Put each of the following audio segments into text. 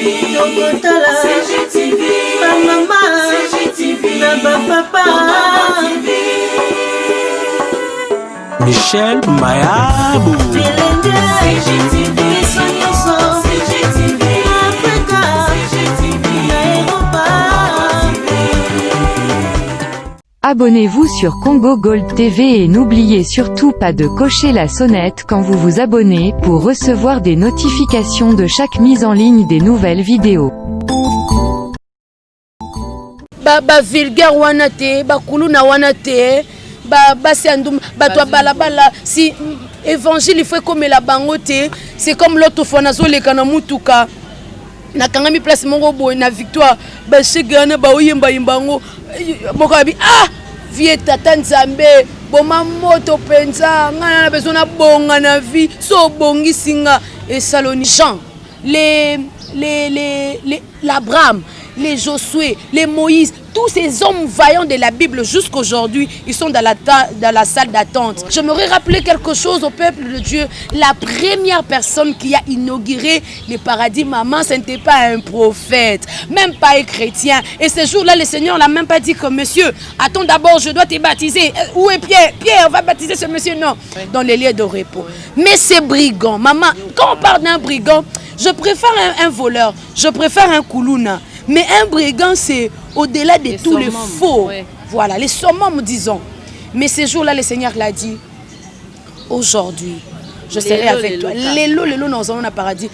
Tokotala CGTV, maman CGTV, na papa Michel Mayabou CGTV, CGTV, Africa CGTV, Europa. Abonnez-vous sur Congo Gold TV et n'oubliez surtout pas de cocher la sonnette quand vous vous abonnez pour recevoir des notifications de chaque mise en ligne des nouvelles vidéos. Ba vulgaire wanate, ba kuluna wanate, ba siandum, ba toi balabala si évangile il faut comme la bangote, c'est comme l'autre fois nazo le kana mutuka. Na kanga mi place mongo boy na victoire ba shigana ba oyemba imbango mokabi vie tata nzambe boma moto penza ngana na besoin na bonga na vie so bongi singa et saloni Jean l'Abraham, les Josué, les Moïse, tous ces hommes vaillants de la Bible jusqu'aujourd'hui, ils sont dans la salle d'attente. J'aimerais rappeler quelque chose au peuple de Dieu. La première personne qui a inauguré le paradis, maman, ce n'était pas un prophète, même pas un chrétien. Et ce jour-là, le Seigneur n'a même pas dit que monsieur, attends d'abord, je dois te baptiser. Où est Pierre? Pierre va baptiser ce monsieur. Non, dans les lieux de repos. Mais ces brigands, maman, quand on parle d'un brigand, je préfère un voleur, je préfère un koulouna. Mais un brigand, c'est au-delà de tous les faux. Ouais. Voilà, les summums, disons. Mais ce jour-là, le Seigneur l'a dit. Aujourd'hui, je serai avec toi. Lelo nous avons un paradis.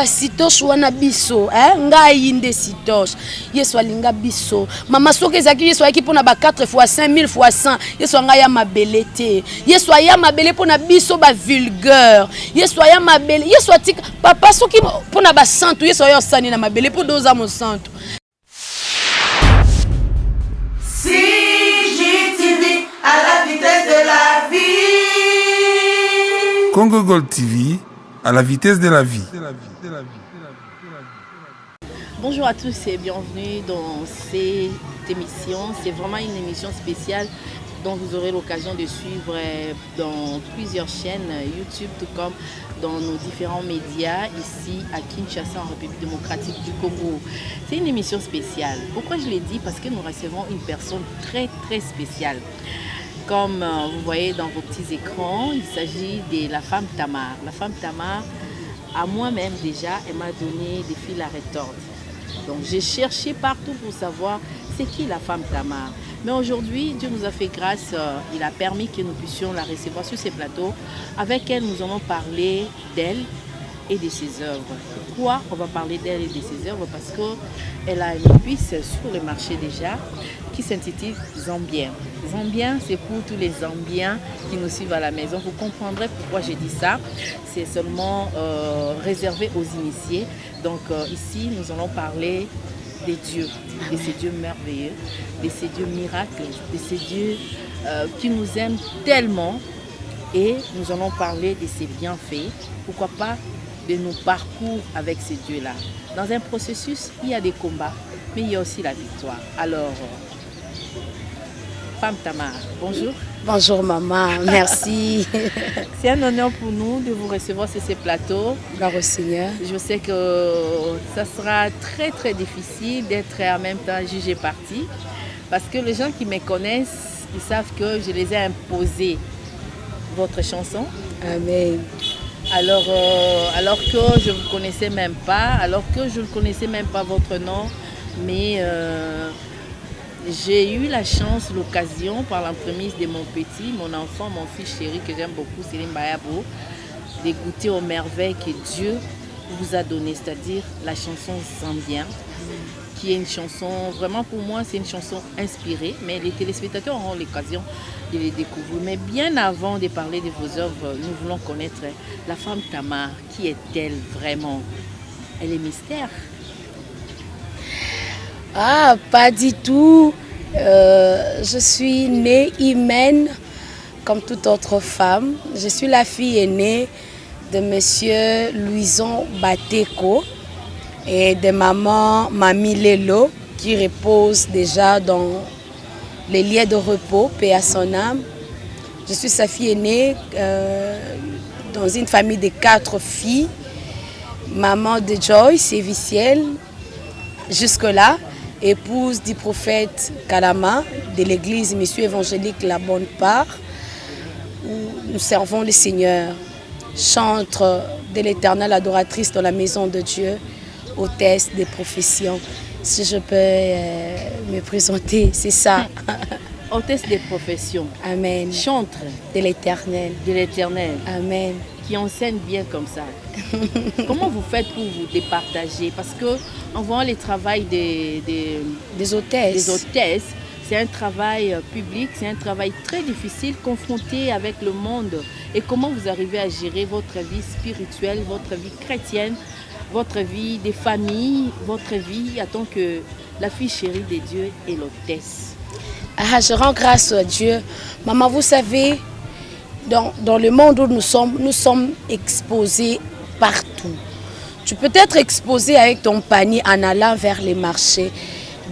Sitosh wana biso, nga yinde sitosh. Yeso linga biso. Mama soke zaki yeso yaki pona ba 4 fois 5000 fois 100. Yeso nga ya mabelete. Yeso ya mabele pona biso ba vulgaire. Yeso ya mabele. Yeso tika papa soki pona ba santu yeso ya sani na mabele po doza mo santu. CGTV à la vitesse de la vie. Congo Gold TV, à la vitesse de la vie. Bonjour à tous et bienvenue dans cette émission. C'est vraiment une émission spéciale dont vous aurez l'occasion de suivre dans plusieurs chaînes YouTube, tout comme dans nos différents médias ici à Kinshasa, en République démocratique du Congo. C'est une émission spéciale. Pourquoi je l'ai dit? Parce que nous recevons une personne très très spéciale. Comme vous voyez dans vos petits écrans, il s'agit de la femme Tamar. La femme Tamar, à moi-même déjà, elle m'a donné des fils à retordre. Donc j'ai cherché partout pour savoir c'est qui la femme Tamar. Mais aujourd'hui, Dieu nous a fait grâce, il a permis que nous puissions la recevoir sur ces plateaux. Avec elle, nous allons parler d'elle et de ses œuvres. Pourquoi on va parler d'elle et de ses œuvres? Parce qu'elle a une puce sur le marché déjà qui s'intitule Zambien. Zambien, c'est pour tous les Zambiens qui nous suivent à la maison. Vous comprendrez pourquoi j'ai dit ça. C'est seulement réservé aux initiés. Donc ici, nous allons parler des dieux, de ces dieux merveilleux, de ces dieux miracles, de ces dieux qui nous aiment tellement. Et nous allons parler de ses bienfaits. Pourquoi pas de nos parcours avec ces dieux-là. Dans un processus, il y a des combats, mais il y a aussi la victoire. Alors, femme Tamar, bonjour. Bonjour maman, merci. C'est un honneur pour nous de vous recevoir sur ces plateaux. Gloire au Seigneur. Je sais que ça sera très très difficile d'être en même temps jugé parti. Parce que les gens qui me connaissent, ils savent que je les ai imposé votre chanson. Amen. Alors que je ne vous connaissais même pas, votre nom, mais j'ai eu la chance, l'occasion, par l'entremise de mon petit, mon enfant, mon fils chéri que j'aime beaucoup, Céline Bayabo, de goûter aux merveilles que Dieu vous a données, c'est-à-dire la chanson Zambien, qui est une chanson, vraiment pour moi, c'est une chanson inspirée, mais les téléspectateurs auront l'occasion de les découvrir. Mais bien avant de parler de vos œuvres, nous voulons connaître la femme Tamar. Qui est-elle vraiment? Elle est mystère. Ah, pas du tout. Je suis née humaine comme toute autre femme. Je suis la fille aînée de monsieur Louison Bateko et de maman Mamie Lelo qui repose déjà dans les lieux de repos, paix à son âme. Je suis sa fille aînée dans une famille de 4 filles. maman de Joyce et Viciel, jusque-là, épouse du prophète Kalama de l'église Mission évangélique La Bonne Part, où nous servons le Seigneur, chantre de l'éternelle adoratrice dans la maison de Dieu, hôtesse des professions. Si je peux me présenter, c'est ça. Hôtesse des professions. Amen. Chantre de l'éternel. De l'éternel. Amen. Qui enseigne bien comme ça. Comment vous faites pour vous départager? Parce que en voyant le travail des hôtesses, c'est un travail public, c'est un travail très difficile, confronté avec le monde. Et comment vous arrivez à gérer votre vie spirituelle, votre vie chrétienne, votre vie des familles, votre vie en tant que la fille chérie de Dieu et l'hôtesse? Ah, je rends grâce à Dieu. Maman, vous savez, dans le monde où nous sommes exposés partout. Tu peux être exposé avec ton panier en allant vers les marchés.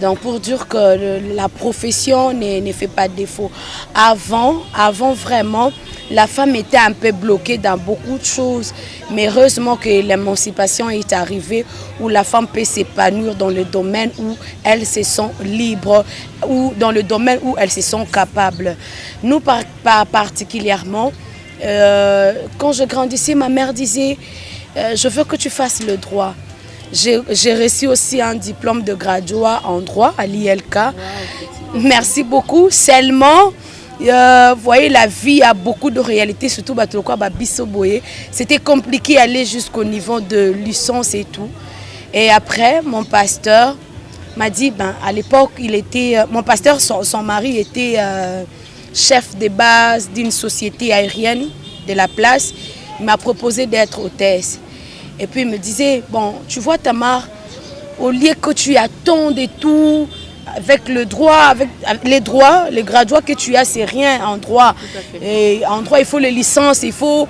Donc pour dire que la profession ne fait pas défaut. Avant vraiment, la femme était un peu bloquée dans beaucoup de choses. Mais heureusement que l'émancipation est arrivée, où la femme peut s'épanouir dans le domaine où elles se sont libres, ou dans le domaine où elles se sont capables. Nous, particulièrement, quand je grandissais, ma mère disait je veux que tu fasses le droit. J'ai reçu aussi un diplôme de graduat en droit à l'ILK. Wow, merci beaucoup. Seulement, vous voyez, la vie a beaucoup de réalités, surtout c'était compliqué d'aller jusqu'au niveau de licence et tout. Et après, mon pasteur m'a dit, à l'époque, mon pasteur, son mari était chef de base d'une société aérienne de la place. Il m'a proposé d'être hôtesse. Et puis il me disait, bon, tu vois Tamar, au lieu que tu attendes et tout, avec le droit, avec les droits, les graduats que tu as, c'est rien en droit. Et en droit, il faut les licences, il faut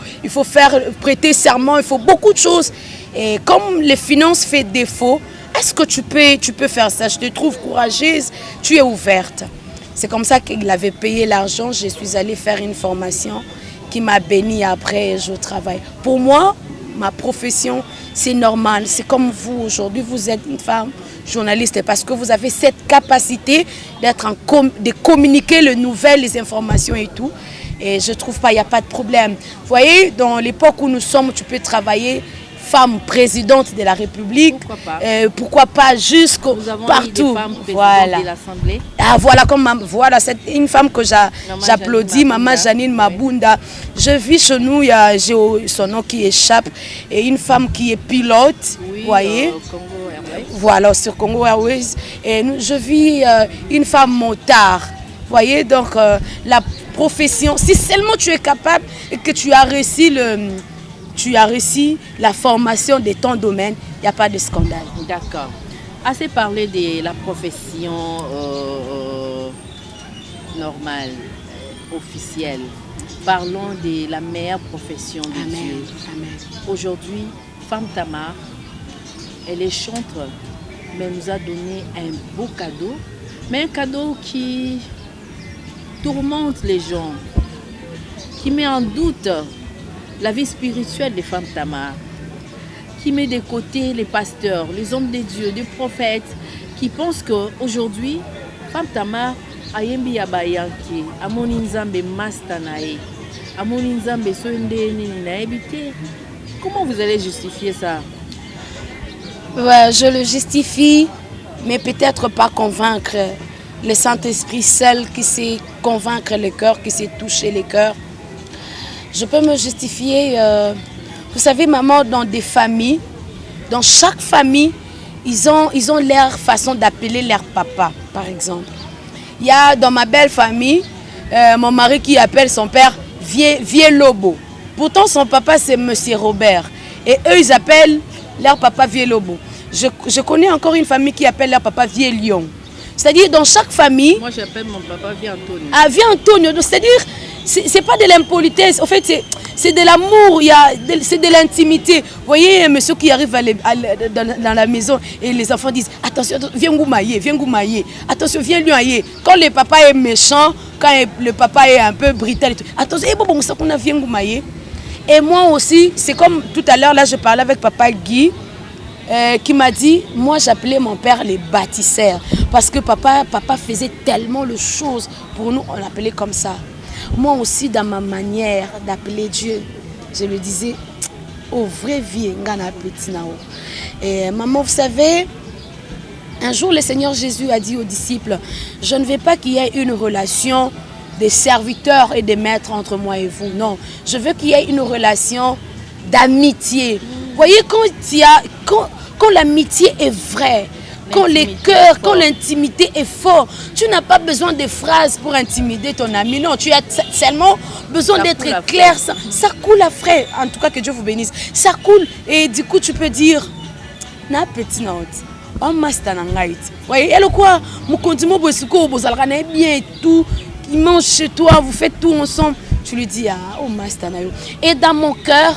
prêter serment, il faut beaucoup de choses. Et comme les finances font défaut, est-ce que tu peux faire ça? Je te trouve courageuse, tu es ouverte. C'est comme ça qu'il avait payé l'argent. Je suis allée faire une formation qui m'a bénie après, je travaille. Pour moi, ma profession, c'est normal. C'est comme vous aujourd'hui, vous êtes une femme journaliste parce que vous avez cette capacité de communiquer les nouvelles, les informations et tout. Et je trouve pas, il n'y a pas de problème. Vous voyez, dans l'époque où nous sommes, tu peux travailler femme présidente de la République. Pourquoi pas jusqu'au partout. Voilà. De l'Assemblée. Ah, voilà, c'est une femme que j'applaudis, Maman Janine Mabunda. Je vis chez nous, il y a son nom qui échappe, et une femme qui est pilote, oui, voyez. Congo Airways. Voilà, sur Congo Airways. Et je vis une femme motard. Voyez, donc la profession, si seulement tu es capable et que tu as réussi la formation de ton domaine, il n'y a pas de scandale. D'accord. Assez parlé de la profession normale, officielle. Parlons de la meilleure profession de Dieu. Amen. Aujourd'hui, Femme Tamar, elle est chantre, mais elle nous a donné un beau cadeau, mais un cadeau qui tourmente les gens, qui met en doute la vie spirituelle des Femmes Tamar, qui met de côté les pasteurs, les hommes de Dieu, les prophètes, qui pensent qu'aujourd'hui, Femme Tamar, ayembi yabayanki, amoni nzambe mastanae, amoni nzambe soende nini na ebite. Comment vous allez justifier ça? Ouais, je le justifie, mais peut-être pas convaincre le Saint-Esprit seul qui sait convaincre les cœurs, qui sait toucher les cœurs. Je peux me justifier, vous savez, maman, dans des familles, dans chaque famille, ils ont leur façon d'appeler leur papa, par exemple. Il y a dans ma belle famille, mon mari qui appelle son père Vieux Lobo. Pourtant, son papa, c'est Monsieur Robert. Et eux, ils appellent leur papa Vieux Lobo. Je connais encore une famille qui appelle leur papa Vieux Lion. C'est-à-dire, dans chaque famille... Moi, j'appelle mon papa Vieux Antonio. Ah, Vieux Antonio. C'est-à-dire, c'est pas de l'impolitesse. En fait, c'est de l'amour, c'est de l'intimité. Vous voyez un monsieur qui arrive dans la maison et les enfants disent « Attention, viens goumailler. Attention, viens lui ailler. » Quand le papa est méchant, quand le papa est un peu brutal, attention, bon, ça qu'on a viens goumailler. Et moi aussi, c'est comme tout à l'heure, là je parlais avec papa Guy, qui m'a dit, moi j'appelais mon père les bâtisseurs. Parce que papa faisait tellement de choses pour nous, on l'appelait comme ça. Moi aussi, dans ma manière d'appeler Dieu, je me disais, oh, vraie vie, et maman, vous savez, un jour le Seigneur Jésus a dit aux disciples, je ne veux pas qu'il y ait une relation des serviteurs et des maîtres entre moi et vous. Non, je veux qu'il y ait une relation d'amitié. Vous voyez, quand l'amitié est vraie, quand les cœurs, quand l'intimité est forte, tu n'as pas besoin de phrases pour intimider ton ami. Non, tu as seulement besoin d'être clair. Ça coule à frais. En tout cas, que Dieu vous bénisse. Ça coule. Et du coup, tu peux dire, na petit note. On master n'angaït. Voyez, et le quoi, mon continent bosuko, bozalrane bien et tout. Il mange chez toi, vous faites tout ensemble. Tu lui dis, ah, oh master nayo. Et dans mon cœur,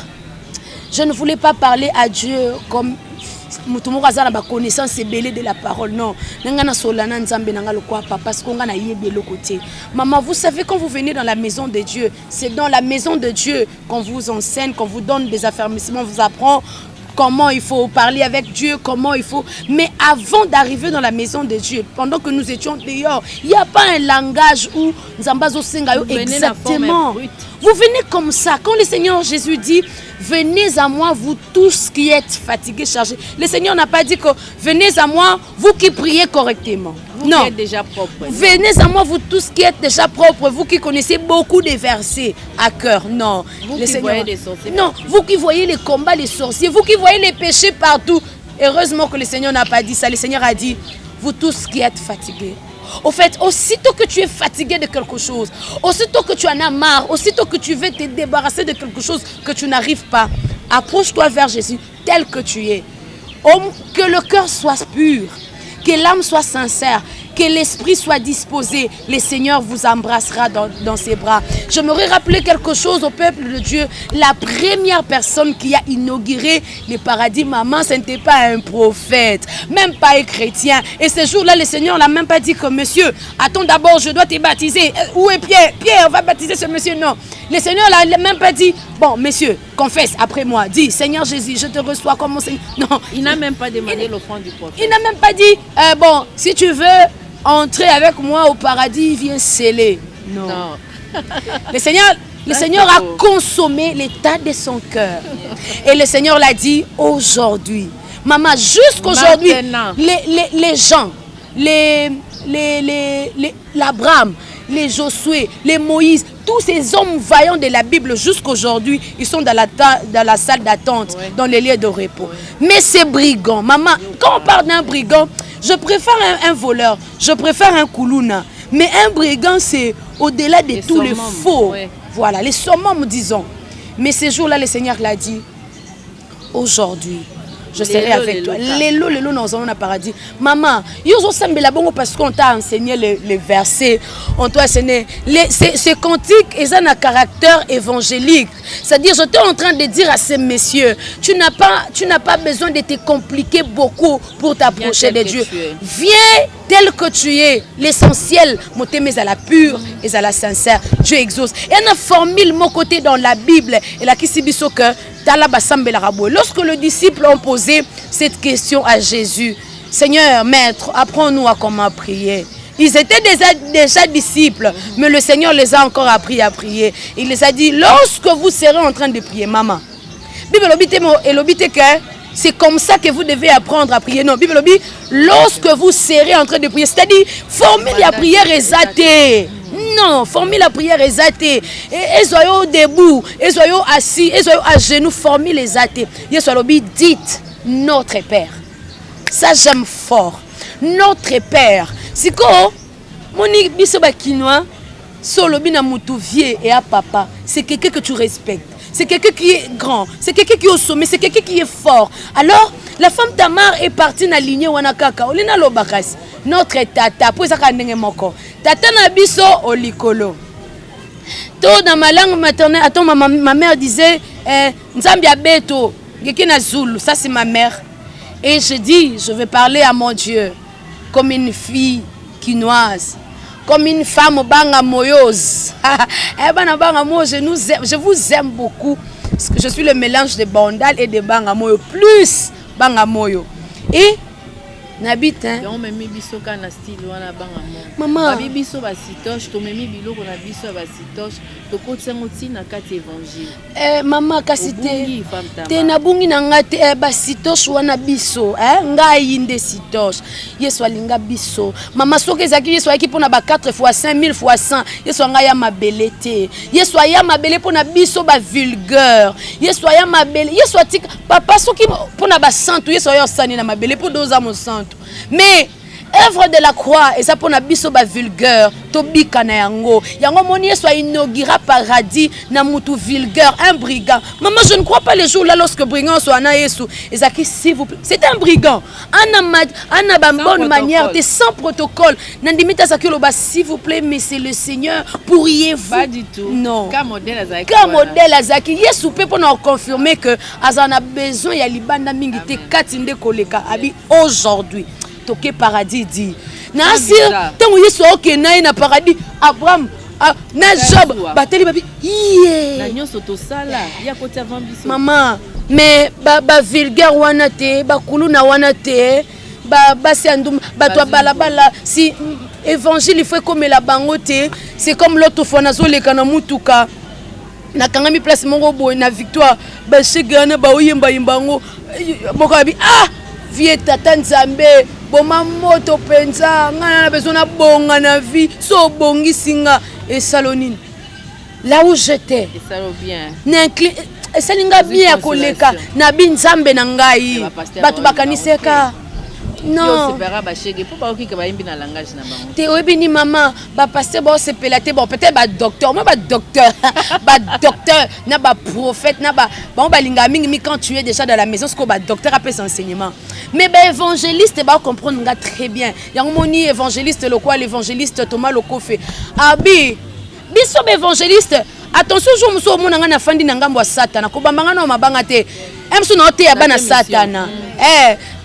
je ne voulais pas parler à Dieu comme mutumo kazala ba connaissance belé de la parole. Non, nangana solana nzambe nangalo kwa papa parce qu'on a yébé le côté. Maman, vous savez quand vous venez dans la maison de Dieu, c'est dans la maison de Dieu qu'on vous enseigne, qu'on vous donne des affermissements, on vous apprend comment il faut parler avec Dieu, comment il faut... Mais avant d'arriver dans la maison de Dieu, pendant que nous étions dehors, il n'y a pas un langage où Nzambazo Sengayo exactement. Vous venez comme ça. Quand le Seigneur Jésus dit, venez à moi, vous tous qui êtes fatigués, chargés. Le Seigneur n'a pas dit que venez à moi, vous qui priez correctement. Vous qui êtes déjà propres. Venez à moi, vous tous qui êtes déjà propres, vous qui connaissez beaucoup de versets à cœur. Non. Vous qui voyez les sorciers. Non, vous qui voyez les combats, les sorciers, vous qui voyez les péchés partout. Heureusement que le Seigneur n'a pas dit ça. Le Seigneur a dit, vous tous qui êtes fatigués. Au fait, aussitôt que tu es fatigué de quelque chose, aussitôt que tu en as marre, aussitôt que tu veux te débarrasser de quelque chose que tu n'arrives pas, approche-toi vers Jésus tel que tu es. Que le cœur soit pur, que l'âme soit sincère, que l'esprit soit disposé, le Seigneur vous embrassera dans ses bras. J'aimerais rappeler quelque chose au peuple de Dieu. La première personne qui a inauguré le paradis, maman, ce n'était pas un prophète, même pas un chrétien. Et ce jour-là, le Seigneur n'a même pas dit que monsieur, attends d'abord, je dois te baptiser. Où est Pierre? Pierre va baptiser ce monsieur. Non. Le Seigneur n'a même pas dit, bon, monsieur, confesse après moi. Dis, Seigneur Jésus, je te reçois comme mon Seigneur. Non. Il n'a même pas demandé l'offrande du prophète. Il n'a même pas dit, bon, si tu veux entrer avec moi au paradis, viens sceller. Non. Le Seigneur a consommé l'état de son cœur. Et le Seigneur l'a dit aujourd'hui. Maman, jusqu'aujourd'hui, les gens, l'Abraham, les Josué, les Moïse, tous ces hommes vaillants de la Bible jusqu'aujourd'hui, ils sont dans la salle d'attente, dans les lieux de repos. Mais ces brigands, maman, quand on parle d'un brigand, je préfère un voleur, je préfère un koulouna. Mais un brigand, c'est au-delà de tous les faux. Voilà, les summums, disons. Mais ces jours-là, le Seigneur l'a dit, aujourd'hui, je serai avec toi. Lélo, nous allons au paradis. Maman, parce qu'on t'a enseigné les versets, on t'a enseigné. Ces cantiques, ils ont un caractère évangélique. C'est-à-dire, j'étais en train de dire à ces messieurs, tu n'as pas besoin de te compliquer beaucoup pour t'approcher de Dieu. Viens tel que tu es. L'essentiel, mais à la pure et à la sincère. Dieu exauce. Il y a une formule, mon côté, dans la Bible, et là qui s'est dit que lorsque le disciple a posé cette question à Jésus, Seigneur, Maître, apprends-nous à comment prier. Ils étaient déjà disciples, mais le Seigneur les a encore appris à prier. Il les a dit, lorsque vous serez en train de prier, maman, c'est comme ça que vous devez apprendre à prier. Non, Bible dit, lorsque vous serez en train de prier, c'est-à-dire, formule la prière exatée. Non, formule la prière exatée. Et soyez debout, et soyez assis, et soyez à genoux, formule exatée. Dites notre Père. Ça, j'aime fort. Notre Père. C'est quoi? Moni bisoba kinois, solo bina mutuvier et à papa. C'est quelqu'un que tu respectes. C'est quelqu'un qui est grand. C'est quelqu'un qui est au sommet. C'est quelqu'un qui est fort. Alors, la femme Tamar est partie dans la lignée Wanakaka. Olina Lobakas. Notre tata. Pour ça, tata Nabiso Olikolo. Tout dans ma langue maternelle. Attends, ma mère disait Nzambia Beto. Gekina Zulu. Ça, c'est ma mère. Et je dis, je vais parler à mon Dieu comme une fille quinoise. Comme une femme banga moyose. Je vous aime beaucoup. je suis le mélange de Bandal et de Bangamoyo, plus Bangamoyo. Et Nabit, hein? Maman. Maman, kasite. Te nabungi nangate basitoche wana biso, nga yinde sitoche. Yeso alinga biso. Maman soke zaki yeso aki pona ba 4 fois 5000 fois 100. Yeso nga ya mabelete. Yeso ya mabele pona biso ba vulgaire. Yeso ya mabele. Yeso atika papa soki pona ba 100 yeso ya sani na mabele po doza mo 100. Mais œuvre de la croix et ça pour na biso ba vulgaire to bika na yango moni yeso inaugura paradis na mutu vulgaire un brigand. Maman, je ne crois pas les jours là lorsque brigand soit na yesu ezaki s'il vous plaît c'est un brigand ana ba bonne manière de sans protocole nandimita sakilo ba s'il vous plaît mais c'est le Seigneur, pourriez-vous? Pas du tout. Non, ka modèle azaki yesu pe pour nous confirmer que azana besoin ya libanda mingi te katinde koleka abi aujourd'hui toke paradis dit nasir tango yesu oke naye na paradis Abraham na Job bateli babi na nyonso to sala ya koti avant biso maman mais ba vulgaire wana te ba kuluna wana te ba siandum ba to balabala si évangile il faut comme la bangote c'est comme l'autre fois nazo le kana mutuka na kangami place mongo boy na victoire ba shigana ba oyemba imbango mokabi vie tata nzambe boma moto penza ngana na besoin na bonga na vie so bongi singa et salonine là où j'étais et ça bien n'incline et ça linga bien koleka na binzambe na ngai batu bakaniseka non te obini maman ba pasteur ba se pelaté bon peut-être ba docteur moi ba docteur na ba prophète na ba linga mingi quand tu es déjà dans la maison ce que ba docteur appelle son enseignement mais ba évangéliste ba comprendre nga très bien yango moni évangéliste le quoi l'évangéliste Thomas Lokofe abi biso ba évangéliste attention jour muso mona nga na fandi na ngambo ya satana ko bambanga na mabanga te emso na te ya bana satana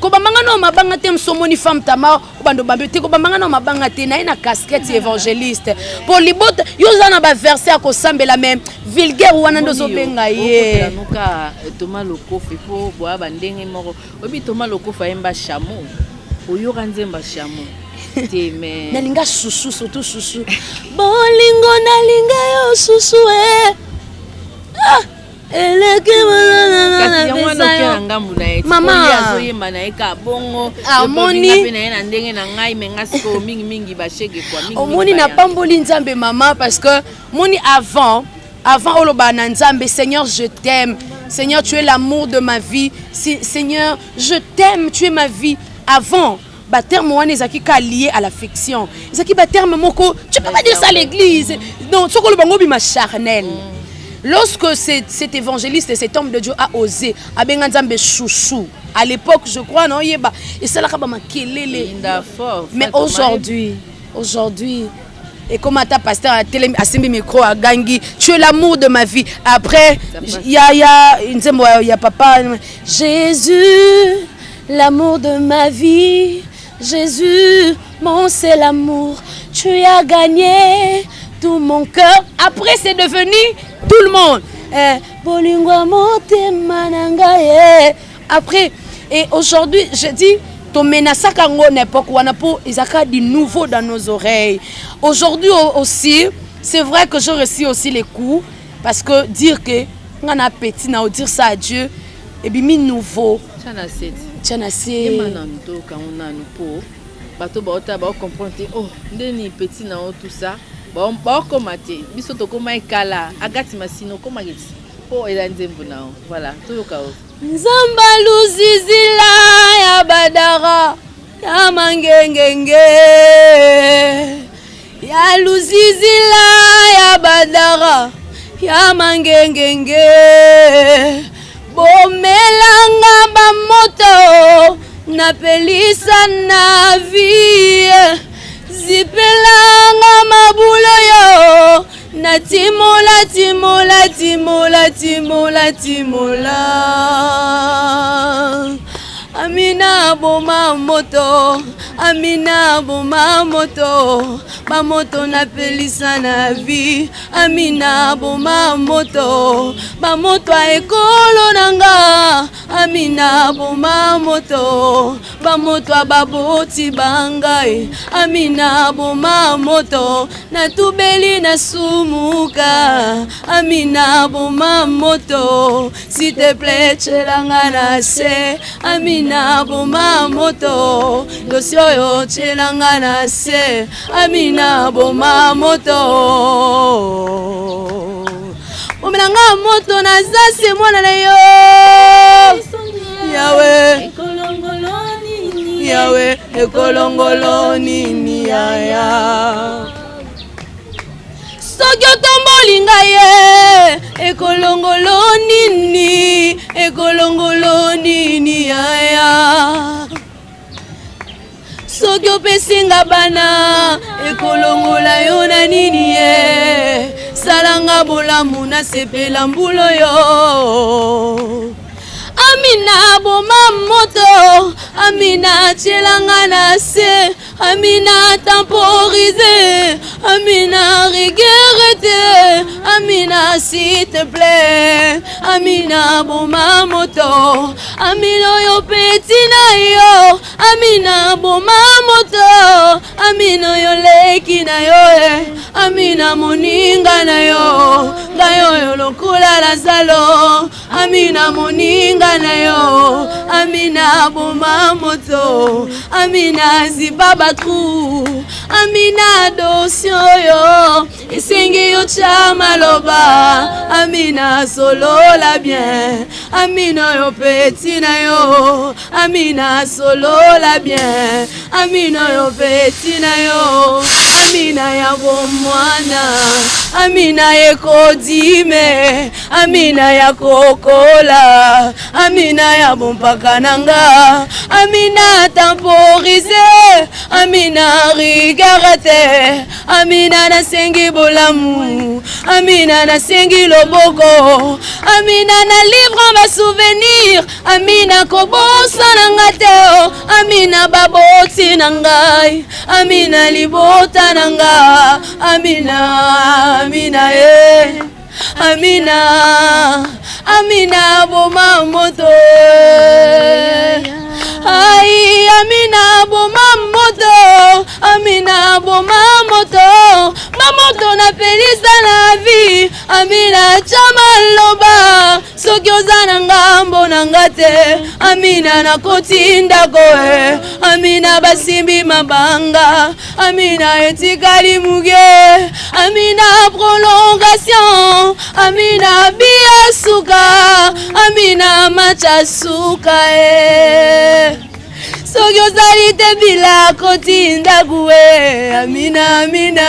ko bambanga na mabanga te mso moni femme tama bando bambe te ko bambanga na mabanga te na ina casquette évangéliste pour libota yoza na ba verset à ko sambela même vulgaire wana ndozo benga ye nuka Thomas Lokofe po boa bandenge moko obi Thomas Lokofe ayemba chameau oyo kanzemba chameau mais nalinga chouchou surtout chouchou bolingo nalinga yo chouchou maman omoni na pamboli nzambe maman parce que moni avant oloba na nzambe Seigneur je t'aime Seigneur tu es l'amour de ma vie Seigneur je t'aime tu es ma vie avant ba terme wana ezaki ka lié à l'affection ezaki ba terme moko tu peux pas dire ça à l'église non soko lo bango bima charnel lorsque cet évangéliste cet homme de Dieu a osé abenga nzambe chouchou à l'époque je crois non yeba et ça la ka ba makelele mais aujourd'hui et comme ta pasteur a télé asimbi micro à gangi tu es l'amour de ma vie après il y a papa Jésus l'amour de ma vie Jésus, mon c'est l'amour, tu as gagné tout mon cœur. Après c'est devenu tout le monde. Après, et aujourd'hui je dis, ton menace kango n'époque wana po izaka du nouveau dans nos oreilles. Aujourd'hui aussi, c'est vrai que je reçois aussi les coups parce que dire que on a petit na dire ça à Dieu et bien mi nouveau. Chanase manamto quand on a nous po bato baota ba comprendre oh ndeni petit na tout ça ba komate biso to koma ekala agati masino koma geti po ela nzembo na voilà to yokao nzamba luzizila ya badara ya mangengenge ya luzizila ya badara ya mangengenge bomelanga bamoto napelisa na vie zipelanga mabulo yo na timola amina boma moto Amina boma moto, ba moto na pelisa na vie. Amina boma moto, ba moto a ekolo nanga. Amina boma moto, ba moto a baboti bangai. Amina boma moto, na tubeli na sumuka. Amina boma moto, s'il te plaît chelanga na se. Amina boma moto, dosio yo chelanga na se. Amina boma moto. Omenanga moto na zase mwana na yo. Yahweh Yahweh ekolongolo nini yaya. Soki otomboli ngai ye ekolongolo nini yaya. Soki opesi nga bana ekolongola yo na nini ye. Salanga bolamu na sepela mbulo yo. Amina boma moto, Amina chelanga na se. Amina temporisé, Amina regretté. Amina s'il te plaît, Amina boma moto, Amina yo petit na yo. Amina boma moto, Amina yo leki na yo. Amina moninga na yo, gayo yo lokula la salo. Amina moninga na yo, Amina boma moto, Amina zibaba trou. Amina dosio yo, esengi yo chama loba. Amina solo la bien, Amina yo petit na yo. Amina solo la bien, Amina yo petit na yo. Amina ya bomwana, Amina ye kodime, Amina ya kokola, Amina ya bompaka nanga. Amina temporisé, Amina regretté. Amina na sengi bolamu, Amina na sengi loboko. Amina na livre ma souvenir, Amina kobosa nanga teo. Amina baboti nangai, Amina libota nanga. Amina, Amina eh, Amina, Amina boma moto. Ay, Amina boma moto, Amina boma moto. Mamoto na pelisa na vie, Amina chama loba. Soki ozana ngambo na ngate, Amina na kotinda koe. Amina basimbi mabanga, Amina etikali muge. Amina prolongation, Amina biya suka, Amina macha suka Soki ozali te bila kotinda guwe. Amina, Amina,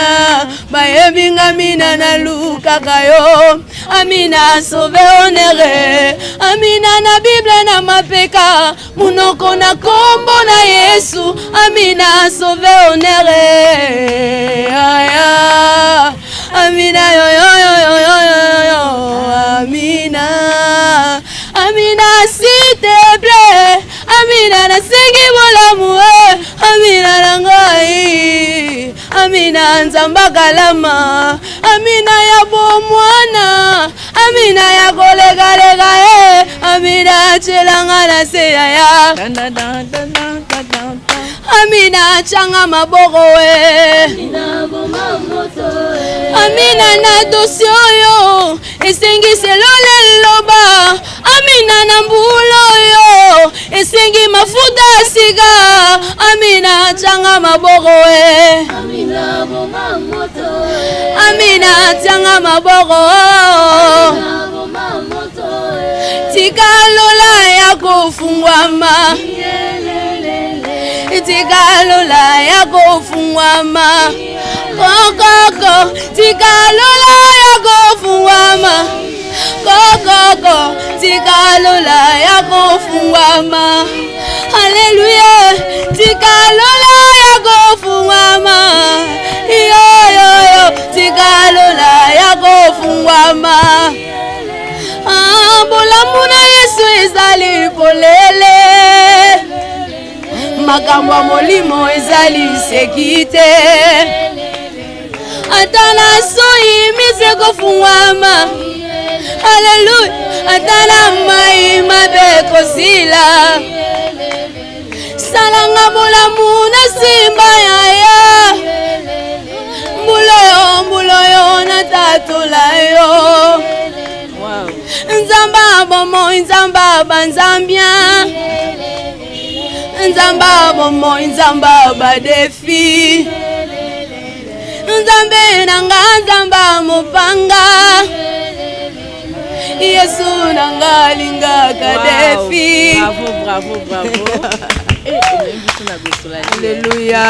bayebinga Amina na lukaka yo. Amina sauve honere, Amina na Bible na mapeka. Munoko na kombo na Yesu, Amina sauve honere. Aya, Amina yo yo yo yo yo yo, Amina, Amina s'il te plaît. Amina na sengi bolamu, Amina na ngai, Amina nzamba kalama. Amina ya bomwana, Amina ya kolega Amina chelanga na seya. Amina changa maboko Amina boma moto Amina na dosio yo esengi selole loba. Amina na mbulo yo esengi mafuta siga. Amina changa maboko Amina boma moto Amina changa maboko Amina boma moto tika lola ya kufungwama. Tika lola ya kufungwama. Koko tika lola ya kufungwama. Koko tika lola ya kufungwama. Haleluya tika lola ya kufungwama. Yo yo yo tika lola ya kufungwama. Bolamu na Yesu ezali polele. makambo ya molimo ezali sekite ata nasoyi mise kofungwama Alléluia ata na mai mabe kosila salanga bolamu na simba yaya mbuloyo na tatula yo nzamba bomo nzamba banzambia nzamba bomo nzamba badefi nzambe nanga nzamba mopanga Yesu nanga linga kadefi. Bravo. Alléluia.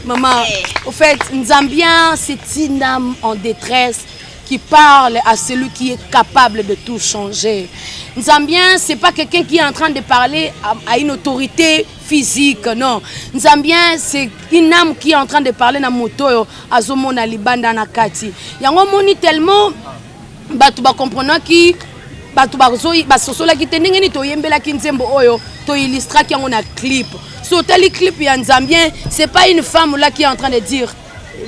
Maman, au fait, Nzambien, c'est une âme en détresse qui parle à celui qui est capable de tout changer. Nzambien, c'est pas quelqu'un qui est en train de parler à une autorité physique, non. Nzambien, c'est une âme qui est en train de parler na moto à Zomona Libanda na Kati. Yango moni tellement batu ba comprendre ki batu ba sosola ki tenenge ni to yembela ki nzembo oyo to illustra ki on a clip. So tali clip ya Nzambien, c'est pas une femme là qui est en train de dire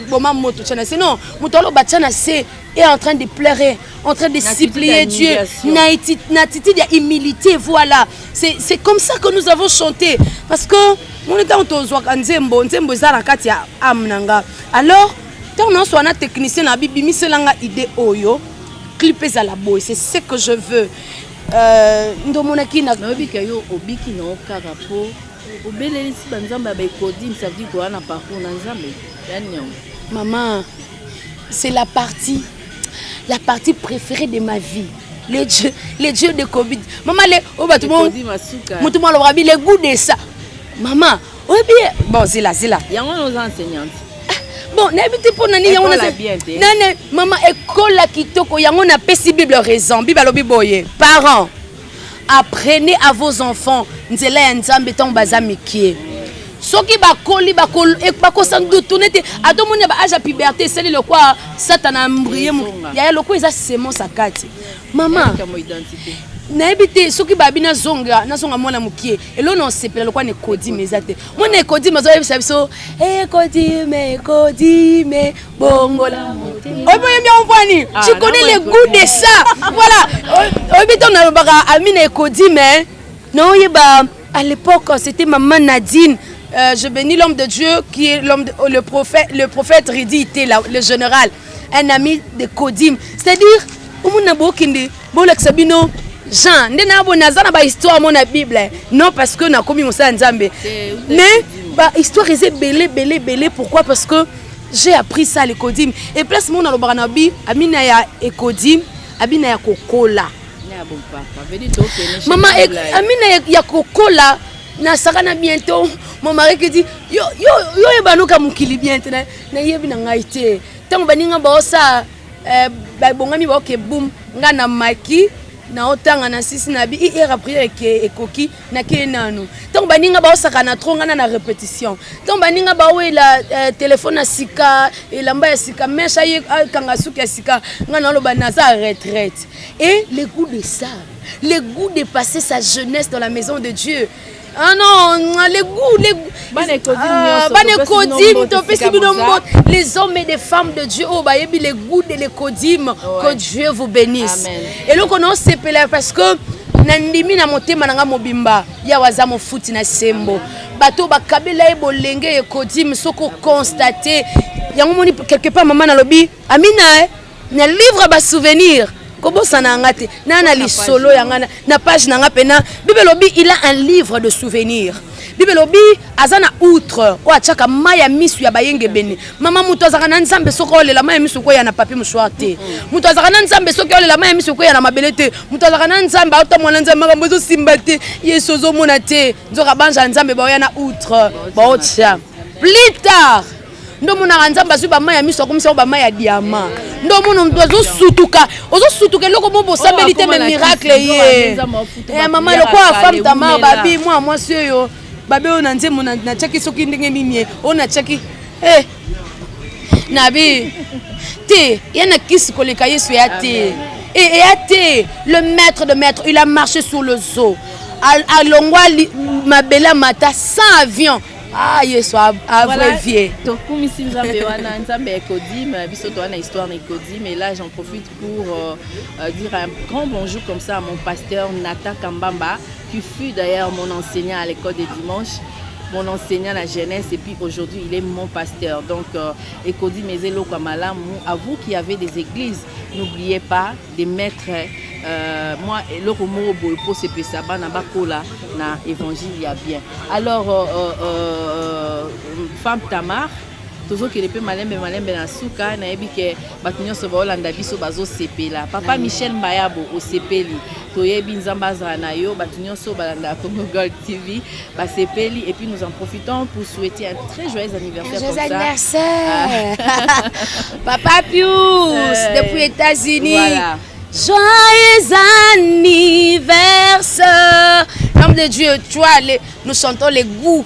Boma moto tchana, c'est non, mutolo batchana c'est est en train de pleurer, en train de supplier Dieu, n'attitude de humilité, voilà. C'est comme ça que nous avons chanté parce que on était en tozwa nzembo za kati ya amnanga. Alors, tant on soit un technicien na bibi miselanga idée oyo clipé à la boy, c'est ce que je veux. Ndomonaki na obika yo obiki na okarapo obeleli si banzamba ba ekodi ça veut dire quoi na parcours na nzambe yani. Maman, c'est la partie préférée de ma vie. Les dieux de Covid. Maman, les goûts de ça. Maman, oui bien. Bon, c'est là. Il y a nos enseignantes. Bon, n'habitez pas nani yango na nane maman école la kitoko yango na pesi Bible raison. Bible lobi boye. Parents, apprenez à vos enfants nzela ya Nzambe ton bazamikie. Soki bakoli bako sans doute tourner ado moni ba âge à puberté c'est le quoi satana mbrier ya le quoi ça semence sakati maman na ebité soki babina zonga mona mukie et là non sepela le quoi ne kodi mezate mona ekodi mazo yebisa biso kodi me bongola oye bien on tu connais les goûts de ça voilà obito na le baka amina ekodi mais non yeba à l'époque c'était maman Nadine. Je bénis l'homme de Dieu qui est le prophète Ridi était le général, un ami de Kodim. C'est-à-dire, Jean, ba histoire mon Bible. Non parce que na komi musa Nzambe. Mais ba histoire est belé. Pourquoi? Parce que j'ai appris ça le Kodim. Et place mon na lobanabi, amina ya Kodim, abina ya kokola. Maman amina ya kokola. Na sakana bientôt mon mari qui dit yo banuka mukili bientôt na yebi na ngaite tango baninga baosa ba bongami ba ke boom nga na maki na otanga na sisi na bi ira prière ke ekoki na ke nanu tango baninga baosa kana tronga na répétition tango baninga bawela téléphone na sika elamba ya sika mesha ye kanga suki ya sika nga na lo banaza retraite et le goût de ça, le goût de passer sa jeunesse dans la maison de Dieu. Ah non, les goûts, les hommes et les femmes de Dieu, oh, les goûts et les kodim, que Dieu vous bénisse. Amen. Et là, on s'est pelé parce que nandimi na motema nanga mobimba ya wazamo futi na sembo bato bakabela ebolenge e kodim soko constater yango moni quelque part maman na lobi amina na livre ba souvenir. Nana li solo yangana na page nanga pena Bible lobi il a un livre de souvenirs. Bible lobi azana outre o achaka maya misu ya bayenge bene mama muto azaka na Nzambe soko le la maya misu ko ya na papier mouchoirté muto azaka na Nzambe soko le la maya misu ko ya na mabelete muto azaka na Nzambe auto mwana Nzambe makambo zo simbate yeso zo monate nzoka banja Nzambe ba ya na outre ba ocha plus tard ndo mona Nzambe azu ba maya misu ko misa ba maya diamant ndo mona mdozo sutuka ozo sutuka loko bobo sabelité mais miracle ye maman le quoi femme ta mère babi moi yo babi ona nzemo na chaki soki ndenge nini ona chaki nabi te yana kisi koleka Yesu ya te et ya te le maître de maître il a marché sur le zoo à longwa mabela mata sans avion. Ah, yeso a vrai vieux. Donc, comme ici, nous avons une histoire mais là, j'en profite pour dire un grand bonjour comme ça à mon pasteur Nata Kambamba, qui fut d'ailleurs mon enseignant à l'école des dimanches, mon enseignant à la jeunesse, et puis aujourd'hui, il est mon pasteur. Donc, Ekodi Mezelo Kamala, à vous qui avez des églises, n'oubliez pas de mettre. Moi, le romo pour se pesaba na bakola na évangile il y a bien. Alors, femme Tamar, toujours que les peu malembe na suka na ebi ke batunyo so baolanda biso bazo sepela. Papa Michel Mayabo au sepeli. Toyebi nzamba zana yo batunyo so balanda Congo Gold TV ba sepeli, et puis nous en profitons pour souhaiter un très joyeux anniversaire. Joyeux anniversaire. Papa Pius depuis États-Unis. Voilà. Joyeux anniversaire. Nom de Dieu, tu vois, nous chantons les goûts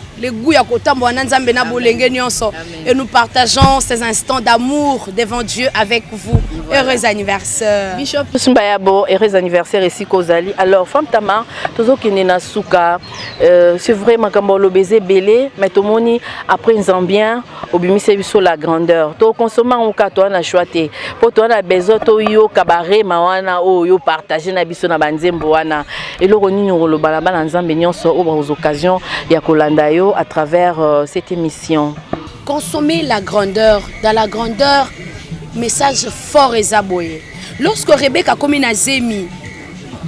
ya kotambo nzambe na bolenge nyonso, et nous partageons ces instants d'amour devant Dieu avec vous. Voilà. Heureux anniversaire. Bishop Sumbayabo, heureux anniversaire ici Kozali. Alors, femme Tamar, toujours qui n'est souka, c'est vrai makambo le baiser belé, mais tout moni après Zambien, au bimise sur la grandeur. To consommer on ka toi na choité. Pour toi na besoin to yo cabaret mawana o yo partager na biso na banzembo wana. Et le roni nous le balabala nzambe nyonso aux occasions ya kolanda yo à travers cette émission. Consommer la grandeur, dans la grandeur, message fort et zaboye. Lorsque Rebecca comme na zemi,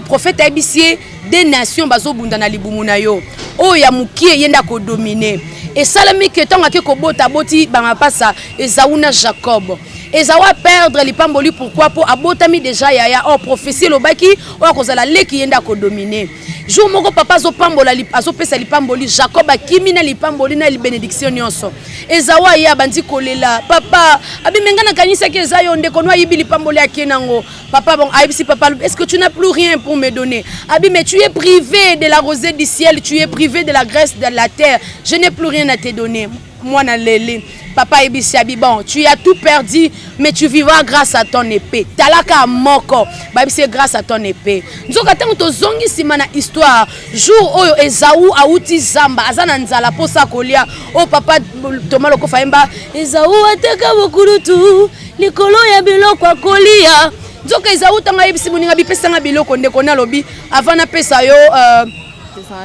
prophète abissier des nations bazo bunda na libumuna yo. O ya mukie yenda ko dominer. Et salami que tant que kobota boti banga pasa Esauna Jacob. Esawa perdre les pamboli pourquoi pour abotami déjà yaya oh prophétie lobaki o kozala leki yenda ko dominer. Jour moko papa zo pambola azo pesa lipamboli Jacob akimina lipamboli na li bénédiction nyonso. Ezawa ya bandi kolela papa abi mengana kanisa ke zayo ndeko no yibi lipamboli akenango. Papa bon aibisi papa est-ce que tu n'as plus rien pour me donner? Abi mais tu es privé de la rosée du ciel, tu es privé de la graisse de la terre. Je n'ai plus rien à te donner. Moi na lele. Papa Ebisiabi, bon, tu as tout perdu, mais tu vivras grâce à ton épée. Talaka moko, c'est grâce à ton épée. Nous avons to zongi simana histoire. Jour oyo Esaú auti zamba, azana nzala posa kolia. Oh papa Thomas Loko Faimba, Esaú ateka bokurutu, likolo ya biloko kolia. Nzoka Esaú tanga yebisi muninga bipesa nga biloko ndeko na lobi, avana pesa yo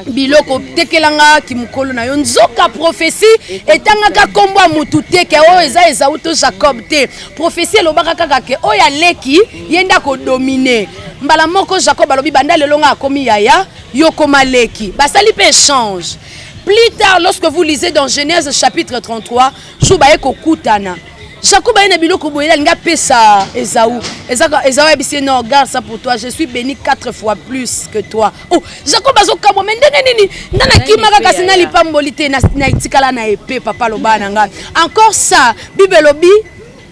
biloko tekelanga kimukolo na yo nzoka prophétie etangaka kombo mutu teke o Esaú to Jacob te prophétie lobaka kaka ke o ya leki yenda ko dominer mbala moko Jacob alobi banda lelonga akomi yaya yokoma leki basali pe échange. Plus tard, lorsque vous lisez dans Genèse chapitre 33, Choubaye kokutana Jacob a une biloko boyela nga pesa Esaú. Esaú a dit non, garde ça pour toi, je suis béni 4 fois plus que toi. Oh, Jacob a dit mais ndenge nini ndana kimaka kasi na lipambolite na itikala na épée papa lobana nga. Encore ça, Bible lobi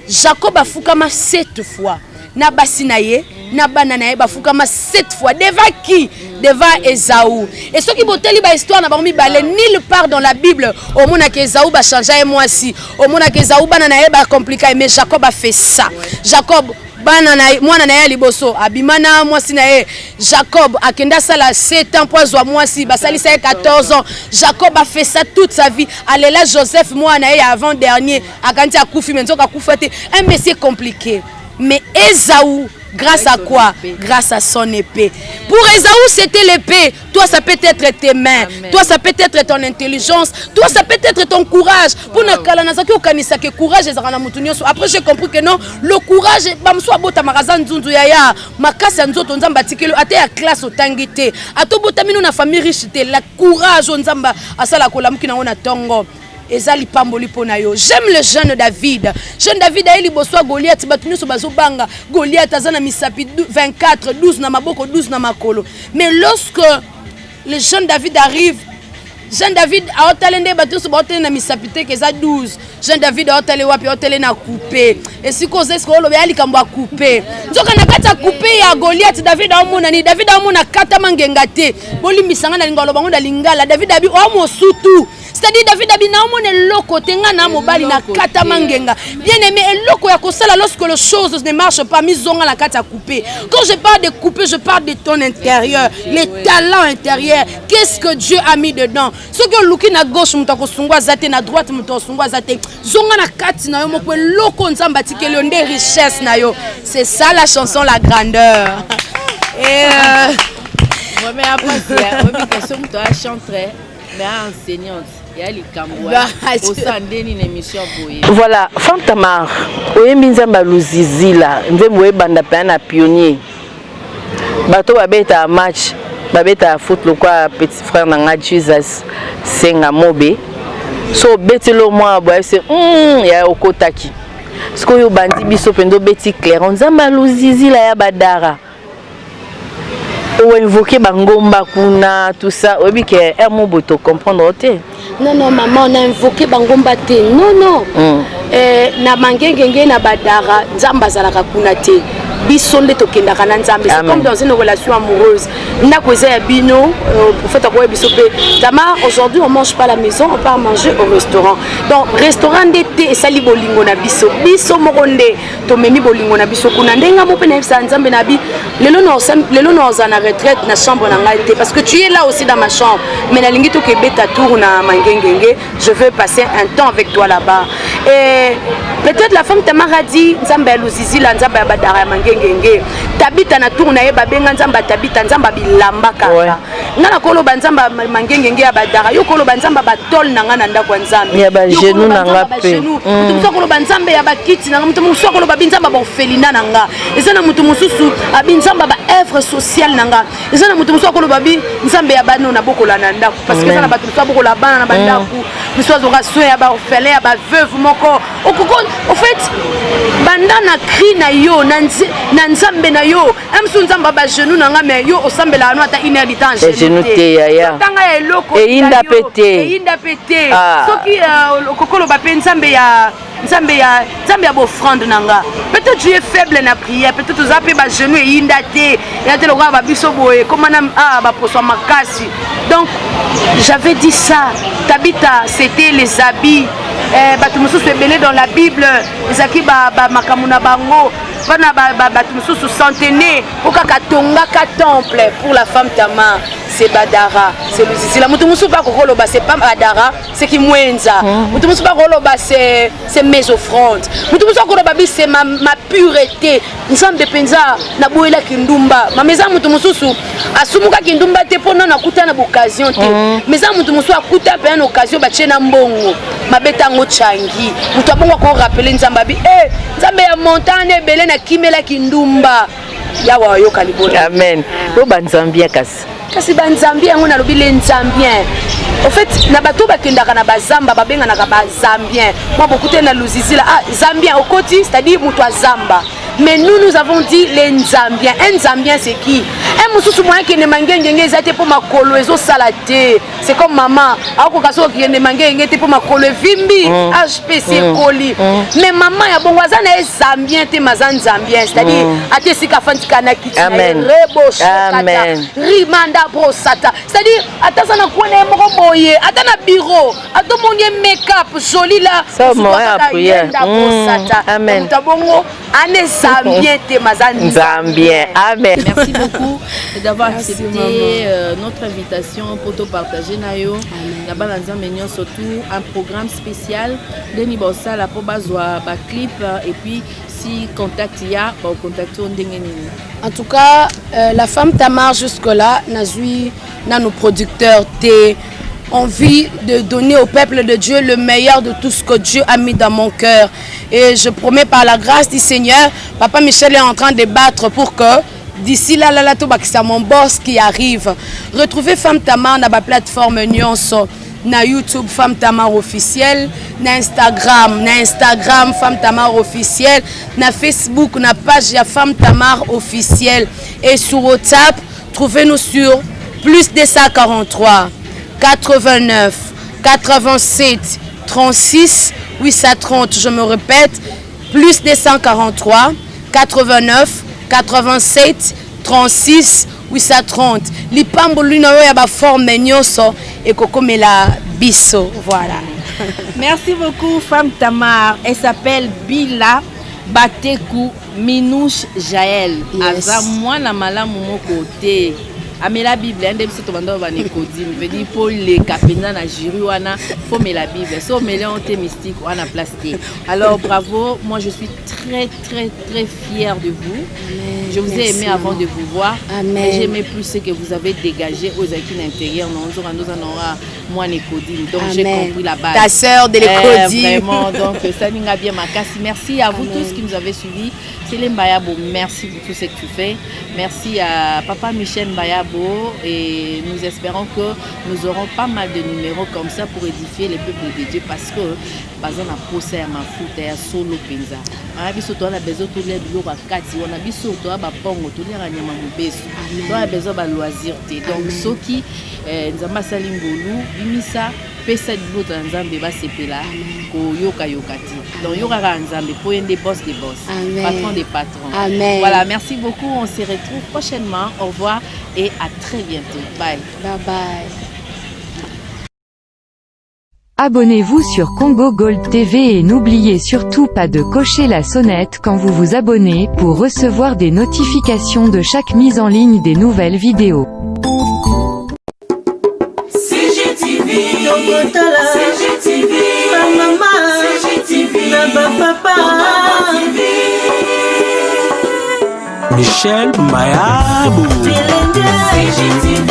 Jacob a fukama 7 fois. Na basinaye na bananaye bafukama 7 fois devant qui? Devant Esaú. Et ceux qui boteli ba histoire na ba mi balé nulle part dans la Bible au mona que Esaú ba changer moi si au mona que Esaú bananaye ba compliqué, mais Jacob a fait ça. Jacob bananaye mwana na ya liboso abimana moi si na ye Jacob akenda sala 7 ans poizo moi si basali ça 14 ans. Jacob a fait ça toute sa vie. Allez là Joseph moi na ye avant dernier akanti akufi menzo akufate un messier compliqué. Mais Esaú, grâce à quoi? Grâce à son épée. Pour Esaú, c'était l'épée. Toi, ça peut être tes mains. Amen. Toi, ça peut être ton intelligence. Toi, ça peut être ton courage. Pour nous, courage. Après, j'ai compris que non, le courage, Ezali pamboli ponayo. J'aime le jeune David. Jeune David a liboso Goliath batunu so bazobanga. Goliath azana misapi 24 12 na maboko 12 na makolo. Mais lorsque le jeune David arrive, jeune David a otalende batunu so batene na misapite keza 12. Jeune David a otale wapi otele na couper. Et si cause est-ce que lo yali kambwa couper. Nzoka na kata couper ya Goliath David a mona ni David a mona kata mangengate. Boli misanga na lingalo bango da lingala David abi o mo sutu. c'est-à-dire David abina omone loko tenga na mobali na kata mangenga. Bien aimé, loko ya kosala lorsque les choses ne marchent pas, misonga la kata couper. Quand je parle de couper, je parle de ton intérieur, les talents intérieurs. Qu'est-ce que Dieu a mis dedans? Ce que luki na gauche mutako sungwa zate na droite mutako sungwa zate. Zonga na kati na yo mokwe loko nzamba tikeli onde richesse na yo. C'est ça la chanson La Grandeur. Et mais après c'est question que toi chanterais mais enseignante. Voilà, Femme Tamar, oyembi nzamba luzizila, nzembo banda na pionnier. Bato babeta match, babeta foot lokwa petit frère nanga Jesus Senga Mobe. So betelo moi boy c'est ya okotaki. Siko yo bandi biso pendo beti clair, nzamba luzizila ya badara. Ou invoquer bangomba kuna tout ça, obi que er mo boto comprendre te. Non, non, maman, on a invoqué Bangomba te. Non, non. Na mangengenge na badara, nzamba zalaka kuna te. Bisonde tokenda kana nzambe. C'est comme dans une relation amoureuse. Na koza ya bino, prophète akoye bisope. Dama, aujourd'hui on mange pas à la maison, on part manger au restaurant. Donc restaurant d'été et sali bolingo na biso. Biso moronde to memi bolingo na biso kuna ndenga mo pena bisa nzambe na bi. Lelo no za na retraite na chambre na ngai te parce que tu es là aussi dans ma chambre. Mais na lingi to ke beta tour na mangengenge, je veux passer un temps avec toi là-bas. Et peut-être la femme Tamara dit nzambe luzizi la nzambe ya badara mangengenge. Tabita na tour na ye babenga nzamba tabita nzamba bilamba kaka. Ngana kolo banzamba mangengenge ya badara yo kolo banzamba batol na ngana ndako nzambe. Ya ba genou na ngape. Mutu kolo banzambe ya bakiti na mutu musu kolo babinzamba ba felina na nga. Eza na mutu mususu abinzamba ba œuvre sociale na nga. Eza na mutu musu kolo babi nzambe ya bano na bokola na ndako parce que ça na batu musu bokola bana na bandako. Musu azoration ya ba orphelin ya ba veuve moko. Au fait banda na cri na yo na nzambe na yo amsu nzamba ba genou na nga me yo osambela anu ata une heure du temps genou te ya tanga eloko e inda pété soki kokolo ba pe nzambe ya bofrande nanga. Peut-être tu es faible na prière, peut-être tu as pe ba genou e inda te ya te lokwa ba biso boye comment na ba poso makasi. Donc j'avais dit ça. Tabita c'était les habits batu mususu ebele dans la Bible ezaki ba makamuna bango bana batu mususu centenaire okaka tongaka temple pour la femme Tamar. C'est badara, c'est luzizi la mutu mususu ba kokoloba c'est pas badara, c'est qui mwenza. Mutu mususu ba kokoloba c'est mes offrandes. Mutu mususu kokoloba bi c'est ma pureté. Nzambe penza na boela kindumba. Mameza mutu mususu asumuka kindumba te pona na kuta na occasion te. Meza mutu mususu akuta pe na occasion ba chena mbongo. Mabeta ngo changi. Mutu abongo ko rappeler nzamba bi nzambe ya montagne belé na kimela kindumba. Yawa yo kalibona. Amen. Bo banzambia kasi. Kasi banzambia ngo na lobile nzambien. En fait, na bato bakendaka na bazamba babenga na bazambien. Moi beaucoup te na luzizi la zambien au côté, c'est-à-dire mutu azamba. Mais nous avons dit les Nzambiens. Un Nzambien c'est qui? Un mususu moyen qui ne mangengenge zate pour ma kolo ezo salate. C'est comme maman. Ako kaso qui ne mangengenge te pour ma kolo vimbi. HPC koli. Mais maman ya bongwaza na Zambien te mazan Zambien. C'est-à-dire ate sika fantika na kiti. Amen. Rebo shokata. Amen. Rimanda brosata. C'est-à-dire atasa na kone moko boye, ata na bureau, ato monye make-up joli là. Ça moyen prière. Amen. Mutabongo ane Zambien te mazan Zambien. Amen. Merci beaucoup d'avoir accepté notre invitation pour te partager nayo. Là-bas dans surtout un programme spécial Denis Bossa la pour bazwa ba clip et puis si contact il y a ba contacter ndengeni. En tout cas, la femme Tamar jusque-là n'a nos producteurs té envie de donner au peuple de Dieu le meilleur de tout ce que Dieu a mis dans mon cœur. Et je promets par la grâce du Seigneur, Papa Michel est en train de battre pour que d'ici là, c'est mon boss qui arrive. Retrouvez Femme Tamar dans la plateforme Nyonso, na YouTube Femme Tamar officiel, na Instagram Femme Tamar officiel, na Facebook na page ya Femme Tamar officiel et sur WhatsApp, trouvez-nous sur plus 243 89 87 36 830, je me répète, plus 243 89 87 36 830 lipambo lino oyo ya baforme nyonso ekokomela biso. Voilà. Merci beaucoup, Femme Tamar. Elle s'appelle Bila Bateku Minouche Jaël. Yes. Aza mwana malamu moko te. Amela Bible, un des petits tombants va nécodime. Je dis pour les capitaines à jury, on a faut la Bible. So mélange mystique, on a plastique. Alors bravo, moi je suis très fière de vous. Amen. Je vous ai aimé avant de vous voir. Amen. J'aimais plus ce que vous avez dégagé aux acquis d'intérieur. Nous aura moi nécodime. Donc j'ai compris la base. Ta sœur de l'écodime. Vraiment, donc ça n'a bien ma casse. Merci à vous tous qui nous avez suivis. Céline Bayabo, merci pour tout ce que tu fais. Merci à Papa Michel Bayabo et nous espérons que nous aurons pas mal de numéros comme ça pour édifier les peuples de Dieu parce que par exemple on a posé à ma foot et à solo penza. On a besoin de besoin de les bureaux à Kati, on a besoin de pongo, tout les ranyama mubesu. On a besoin de loisir. Donc ceux qui nzamba salingolu, bimisa pesa diboto nzambe ba sepela ko yoka yokati. Donc yoka nzambe pour des boss des boss. Patron des patrons. Amen. Voilà, merci beaucoup. On se retrouve prochainement. Au revoir et à très bientôt. Bye. Bye bye. Abonnez-vous sur Congo Gold TV et n'oubliez surtout pas de cocher la sonnette quand vous vous abonnez pour recevoir des notifications de chaque mise en ligne des nouvelles vidéos. CGTV, CGTV, maman, CGTV, papa, Michel Mayabou. CGTV.